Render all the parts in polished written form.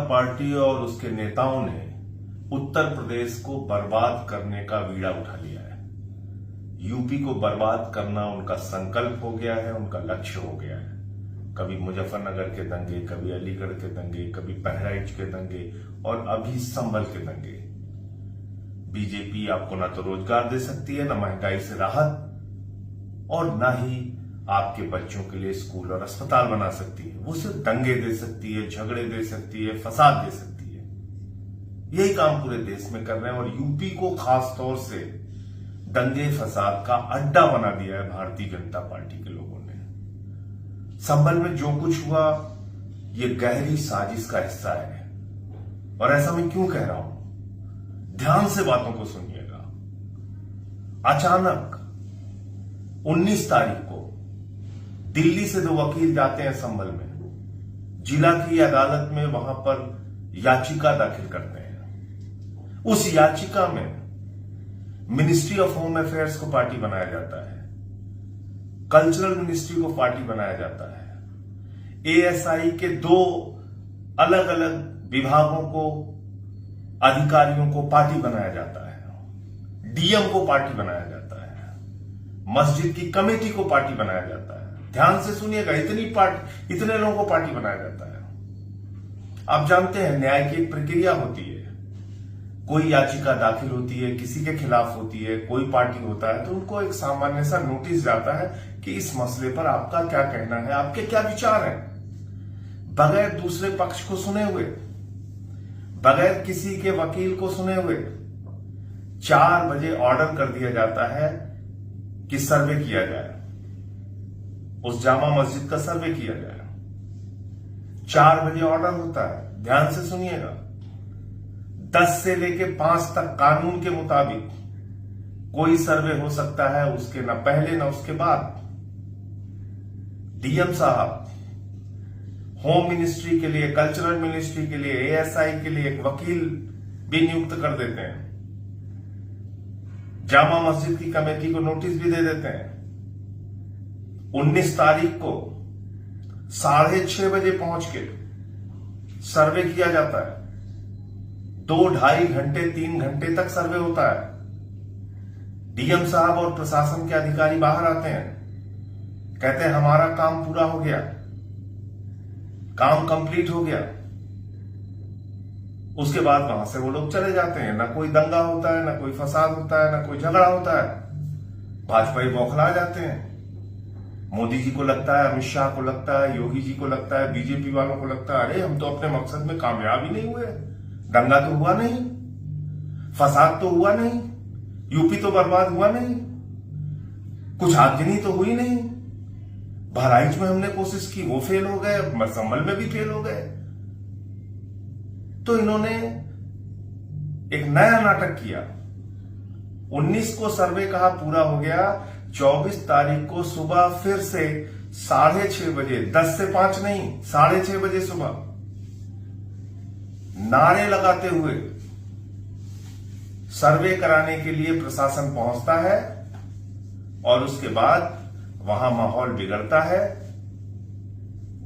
Party और उसके नेताओं ने उत्तर प्रदेश को बर्बाद करने का बीड़ा उठा लिया है। यूपी को बर्बाद करना उनका संकल्प हो गया है, उनका लक्ष्य हो गया है। कभी मुजफ्फरनगर के दंगे, कभी अलीगढ़ के दंगे, कभी बहराइच के दंगे और अभी संभल के दंगे। बीजेपी आपको ना तो रोजगार दे सकती है, ना महंगाई से राहत, और ना ही आपके बच्चों के लिए स्कूल और अस्पताल बना सकती है। वो सिर्फ दंगे दे सकती है, झगड़े दे सकती है, फसाद दे सकती है। यही काम पूरे देश में कर रहे हैं और यूपी को खास तौर से दंगे फसाद का अड्डा बना दिया है भारतीय जनता पार्टी के लोगों ने। संभल में जो कुछ हुआ ये गहरी साजिश का हिस्सा है। और ऐसा मैं क्यों कह रहा हूं, ध्यान से बातों को सुनिएगा। अचानक 19 तारीख को दिल्ली से 2 वकील जाते हैं संभल में, जिला की अदालत में वहां पर याचिका दाखिल करते हैं। उस याचिका में मिनिस्ट्री ऑफ होम अफेयर्स को पार्टी बनाया जाता है, कल्चरल मिनिस्ट्री को पार्टी बनाया जाता है, एएसआई के 2 अलग अलग विभागों को, अधिकारियों को पार्टी बनाया जाता है, डीएम को पार्टी बनाया जाता है, मस्जिद की कमेटी को पार्टी बनाया जाता है। ध्यान से सुनिएगा, इतने लोगों को पार्टी बनाया जाता है। आप जानते हैं न्याय की एक प्रक्रिया होती है। कोई याचिका दाखिल होती है, किसी के खिलाफ होती है, कोई पार्टी होता है तो उनको एक सामान्य सा नोटिस जाता है कि इस मसले पर आपका क्या कहना है, आपके क्या विचार हैं। बगैर दूसरे पक्ष को सुने हुए, बगैर किसी के वकील को सुने हुए 4 बजे ऑर्डर कर दिया जाता है कि सर्वे किया जाए, उस जामा मस्जिद का सर्वे किया जाए। 4 बजे ऑर्डर होता है। ध्यान से सुनिएगा, 10 से लेके 5 तक कानून के मुताबिक कोई सर्वे हो सकता है, उसके ना पहले ना उसके बाद। डीएम साहब होम मिनिस्ट्री के लिए, कल्चरल मिनिस्ट्री के लिए, एएसआई के लिए एक वकील भी नियुक्त कर देते हैं, जामा मस्जिद की कमेटी को नोटिस भी दे देते हैं। 19 तारीख को 6:30 बजे पहुंच के सर्वे किया जाता है। 2 ढाई घंटे 3 घंटे तक सर्वे होता है। डीएम साहब और प्रशासन के अधिकारी बाहर आते हैं, कहते हैं हमारा काम पूरा हो गया, काम कंप्लीट हो गया। उसके बाद वहां से वो लोग चले जाते हैं। ना कोई दंगा होता है, ना कोई फसाद होता है, ना कोई झगड़ा होता है। भाजपाई बौखला जाते हैं। मोदी जी को लगता है, अमित शाह को लगता है, योगी जी को लगता है, बीजेपी वालों को लगता है, अरे हम तो अपने मकसद में कामयाब ही नहीं हुए, दंगा तो हुआ नहीं, फसाद तो हुआ नहीं, यूपी तो बर्बाद हुआ नहीं, कुछ आगजनी तो हुई नहीं, बहराइच में हमने कोशिश की वो फेल हो गए, संभल में भी फेल हो गए। तो इन्होंने एक नया नाटक किया। 19 को सर्वे कहा पूरा हो गया, 24 तारीख को सुबह फिर से 6:30 बजे, 10 से 5 नहीं, 6:30 बजे सुबह नारे लगाते हुए सर्वे कराने के लिए प्रशासन पहुंचता है और उसके बाद वहां माहौल बिगड़ता है।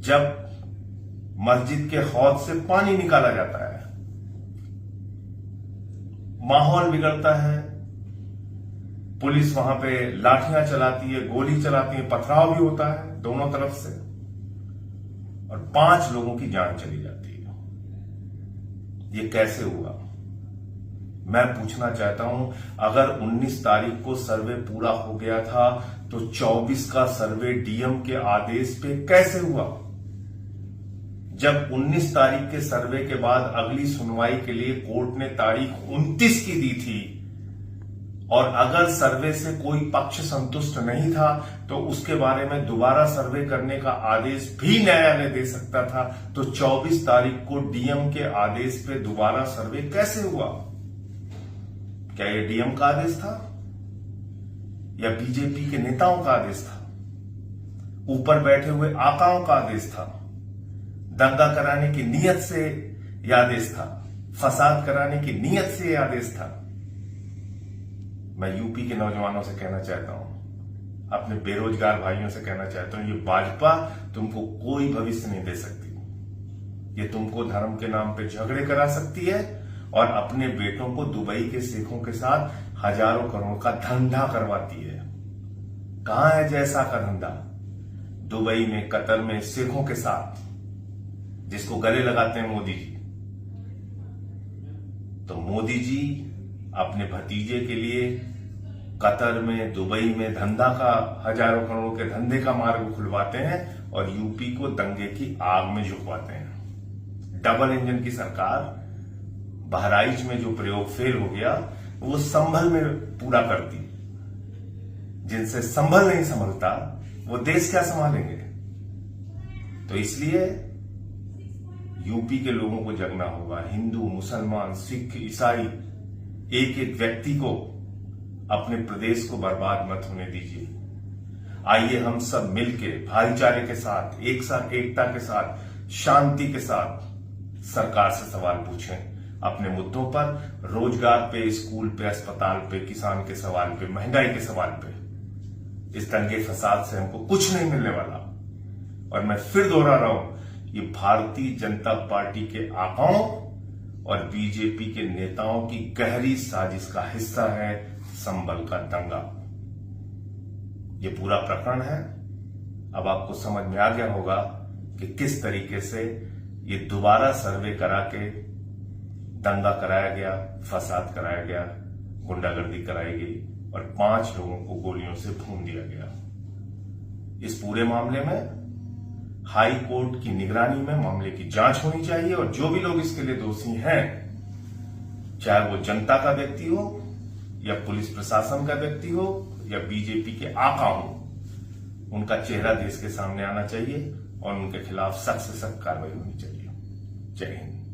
जब मस्जिद के हौद से पानी निकाला जाता है, माहौल बिगड़ता है। पुलिस वहां पे लाठियां चलाती है, गोली चलाती है, पथराव भी होता है दोनों तरफ से और 5 लोगों की जान चली जाती है। ये कैसे हुआ? मैं पूछना चाहता हूं, अगर 19 तारीख को सर्वे पूरा हो गया था तो 24 का सर्वे डीएम के आदेश पे कैसे हुआ? जब 19 तारीख के सर्वे के बाद अगली सुनवाई के लिए कोर्ट ने तारीख 29 की दी थी और अगर सर्वे से कोई पक्ष संतुष्ट नहीं था तो उसके बारे में दोबारा सर्वे करने का आदेश भी न्यायालय दे सकता था, तो 24 तारीख को डीएम के आदेश पे दोबारा सर्वे कैसे हुआ? क्या यह डीएम का आदेश था या बीजेपी के नेताओं का आदेश था? ऊपर बैठे हुए आकाओं का आदेश था? दंगा कराने की नीयत से यह आदेश था? फसाद कराने की नीयत से यह आदेश था? मैं यूपी के नौजवानों से कहना चाहता हूं, अपने बेरोजगार भाइयों से कहना चाहता हूं, ये भाजपा तुमको कोई भविष्य नहीं दे सकती। ये तुमको धर्म के नाम पे झगड़े करा सकती है और अपने बेटों को दुबई के शेखों के साथ हजारों करोड़ का धंधा करवाती है। कहां है जैसा का धंधा? दुबई में, कतर में, शेखों के साथ, जिसको गले लगाते हैं मोदी जी। तो मोदी जी अपने भतीजे के लिए कतर में, दुबई में धंधा का, हजारों करोड़ के धंधे का मार्ग खुलवाते हैं और यूपी को दंगे की आग में झुकवाते हैं। डबल इंजन की सरकार, बहराइच में जो प्रयोग फेल हो गया वो संभल में पूरा करती। जिनसे संभल नहीं संभलता वो देश क्या संभालेंगे? तो इसलिए यूपी के लोगों को जगना होगा। हिंदू, मुसलमान, सिख, ईसाई, एक एक व्यक्ति को अपने प्रदेश को बर्बाद मत होने दीजिए। आइए हम सब मिलके भाईचारे के साथ, एक साथ, एकता के साथ, शांति के साथ सरकार से सवाल पूछें अपने मुद्दों पर, रोजगार पे, स्कूल पे, अस्पताल पे, किसान के सवाल पे, महंगाई के सवाल पे। इस दंगे फसाद से हमको कुछ नहीं मिलने वाला। और मैं फिर दोहरा रहा हूं, ये भारतीय जनता पार्टी के आकाओं और बीजेपी के नेताओं की गहरी साजिश का हिस्सा है संभल का दंगा। ये पूरा प्रकरण है। अब आपको समझ में आ गया होगा कि किस तरीके से ये दोबारा सर्वे करा के दंगा कराया गया, फसाद कराया गया, गुंडागर्दी कराई गई और 5 लोगों को गोलियों से भून दिया गया। इस पूरे मामले में हाई कोर्ट की निगरानी में मामले की जांच होनी चाहिए और जो भी लोग इसके लिए दोषी हैं, चाहे वो जनता का व्यक्ति हो या पुलिस प्रशासन का व्यक्ति हो या बीजेपी के आका हो, उनका चेहरा देश के सामने आना चाहिए और उनके खिलाफ सख्त से सख्त कार्रवाई होनी चाहिए। जय हिंद।